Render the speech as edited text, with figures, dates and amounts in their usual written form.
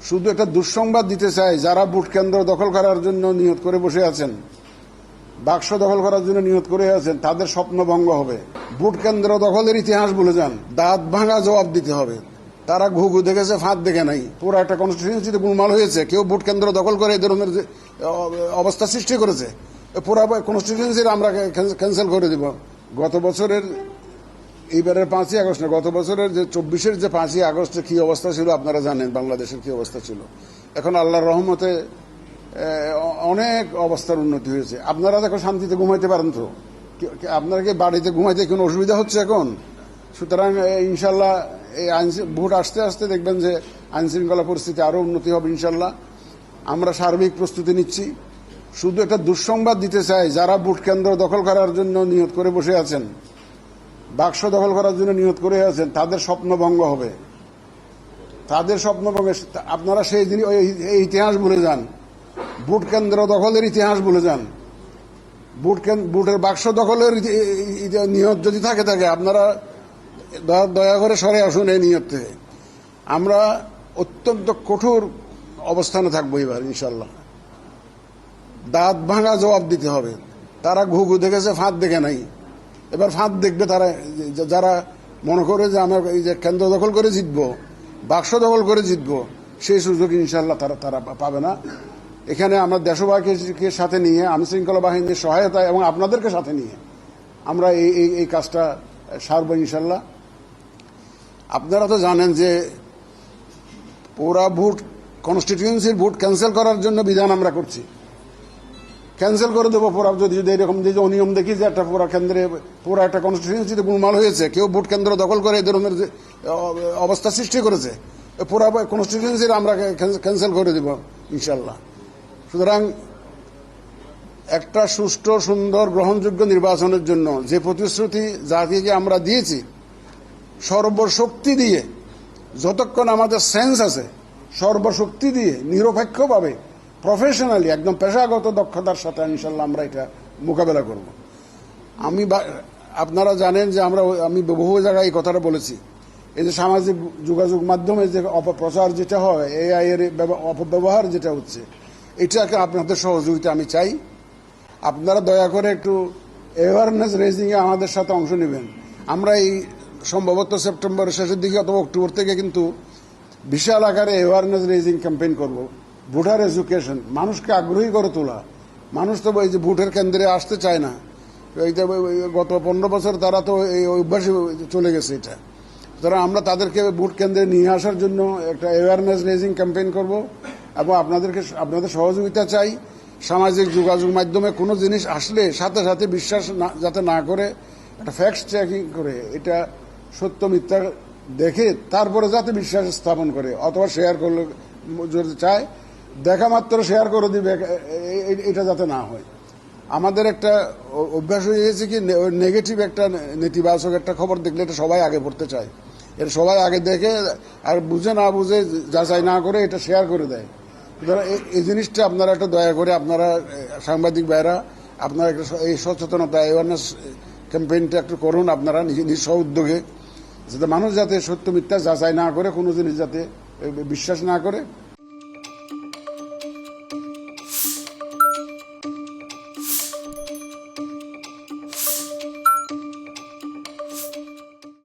শুধু একটা দুঃসংবাদ দিতে চাই, যারা ভোট কেন্দ্র দখল করার জন্য নিয়ত করে বসে আছেন, বাক্স দখল করার জন্য নিয়ত করে আছেন, তাদের স্বপ্ন ভঙ্গ হবে। ভোট কেন্দ্র দখলের ইতিহাস ভুলে যান, দাঁত ভাঙা জবাব দিতে হবে। তারা ঘুঘু দেখেছে, ফাঁদ দেখে নাই। পুরো একটা কনস্টিটিউয়েন্সিতে গোলমাল হয়েছে, কেউ ভোট কেন্দ্র দখল করে এই ধরনের অবস্থা সৃষ্টি করেছে। পুরো কনস্টিটিউয়েন্সির আমরা ক্যান্সেল করে দিব। গত বছরের এইবারের 5ই আগস্ট না, গত বছরের যে 24-এর যে 5ই আগস্টে কি অবস্থা ছিল আপনারা জানেন, বাংলাদেশের কি অবস্থা ছিল। এখন আল্লাহর রহমতে অনেক অবস্থার উন্নতি হয়েছে। আপনারা দেখো শান্তিতে ঘুমাইতে পারেন তো? আপনারা কি বাড়িতে ঘুমাইতে কোনো অসুবিধা হচ্ছে এখন? সুতরাং ইনশাল্লাহ এই ভোট আসতে আসতে দেখবেন যে আইন শৃঙ্খলা পরিস্থিতি আরও উন্নতি হবে ইনশাল্লাহ। আমরা সার্বিক প্রস্তুতি নিচ্ছি। শুধু একটা দুঃসংবাদ দিতে চাই, যারা ভোট কেন্দ্র দখল করার জন্য নিয়ত করে বসে আছেন, বাক্স দখল করার জন্য নিয়ত করে আছেন, তাদের স্বপ্ন ভঙ্গ হবে। তাদের স্বপ্ন ভঙ্গ। আপনারা সেই দিন এই ইতিহাস ভুলে যান, ভোট কেন্দ্র দখলের ইতিহাস ভুলে যান। ভোটের বাক্স দখলের নিয়ত যদি থাকে আপনারা দয়া করে সরে আসুন এই নিয়ত থেকে। আমরা অত্যন্ত কঠোর অবস্থানে থাকবো এবার ইনশাল্লাহ। দাঁত ভাঙা জবাব দিতে হবে। তারা ঘুঘু দেখেছে, ফাঁদ দেখে নাই। এবার ফাঁদ দেখবে তারা, যারা মনে করে যে আমরা এই যে কেন্দ্র দখল করে জিতবো, বাক্স দখল করে জিতবো, সেই সুযোগ ইনশাল্লাহ তারা পাবে না। এখানে আমরা দেশবাসীকে সাথে নিয়ে, আইন শৃঙ্খলা বাহিনীর সহায়তা এবং আপনাদেরকে সাথে নিয়ে আমরা এই কাজটা সারব ইনশাল্লাহ। আপনারা তো জানেন যে পুরা ভোট, কনস্টিটিউয়েন্সির ভোট ক্যান্সেল করার জন্য বিধান আমরা করছি। ক্যান্সেল করে দেবো পুরা, যদি এরকম যে অনিয়ম দেখি যে একটা পুরা কেন্দ্রে, পুরা একটা কনস্টিটিউয়েন্সিতে গোলমাল হয়েছে, কেউ ভোট কেন্দ্র দখল করে এই ধরনের অবস্থা সৃষ্টি করেছে, পুরা কনস্টিটিউয়েন্সির আমরা ক্যান্সেল করে দেব ইনশাল্লাহ। সুতরাং একটা সুষ্ঠু, সুন্দর, গ্রহণযোগ্য নির্বাচনের জন্য যে প্রতিশ্রুতি জাতিকে আমরা দিয়েছি, সর্বশক্তি দিয়ে, যতক্ষণ আমাদের সেন্স আছে, সর্বশক্তি দিয়ে নিরপেক্ষভাবে, প্রফেশনালি, একদম পেশাগত দক্ষতার সাথে ইনশাল্লাহ আমরা এটা মোকাবেলা করব। আপনারা জানেন যে আমি বহু জায়গায় এই কথাটা বলেছি, এই যে সামাজিক যোগাযোগ মাধ্যমে যে অপপ্রচার যেটা হয়, এআই এর অপব্যবহার যেটা হচ্ছে, এটাকে আপনাদের সহযোগিতা আমি চাই। আপনারা দয়া করে একটু অ্যাওয়ারনেস রেজিংয়ে আমাদের সাথে অংশ নেবেন। আমরা এই সম্ভবত সেপ্টেম্বরের শেষের দিকে অথবা অক্টোবর থেকে কিন্তু বিশাল আকারে অ্যাওয়ারনেস রেজিং ক্যাম্পেইন করব। ভোটার এডুকেশন, মানুষকে আগ্রহী করে তোলা। মানুষ তো এই যে ভোটের কেন্দ্রে আসতে চায় না, এইটা গত 15 বছর তারা তো এই অভ্যাসে চলে গেছে এটা। সুতরাং আমরা তাদেরকে ভোট কেন্দ্রে নিয়ে আসার জন্য একটা অ্যাওয়ারনেস রেজিং ক্যাম্পেইন করব এবং আপনাদের সহযোগিতা চাই। সামাজিক যোগাযোগ মাধ্যমে কোনো জিনিস আসলে সাথে সাথে বিশ্বাস যাতে না করে, একটা ফ্যাক্ট চেকিং করে, এটা সত্য মিথ্যা দেখে তারপরে যাতে বিশ্বাস স্থাপন করে, অথবা শেয়ার করলে যদি চায় দেখা মাত্র শেয়ার করে দিবে, এটা যাতে না হয়। আমাদের একটা অভ্যাস হয়ে গেছে কি, নেগেটিভ একটা, নেতিবাচক একটা খবর দেখলে এটা সবাই আগে পড়তে চায়। এটা সবাই আগে দেখে আর বুঝে না বুঝে, যাচাই না করে এটা শেয়ার করে দেয়। সুতরাং এই জিনিসটা আপনারা একটু দয়া করে, আপনারা সাংবাদিক ভাইরা, আপনারা একটা এই সচেতনতা, অ্যাওয়ারনেস ক্যাম্পেইনটা একটু করুন আপনারা নিজ উদ্যোগে, যাতে মানুষ যাতে সত্য মিথ্যা যাচাই না করে, কোনো জিনিস যাতে বিশ্বাস না করে।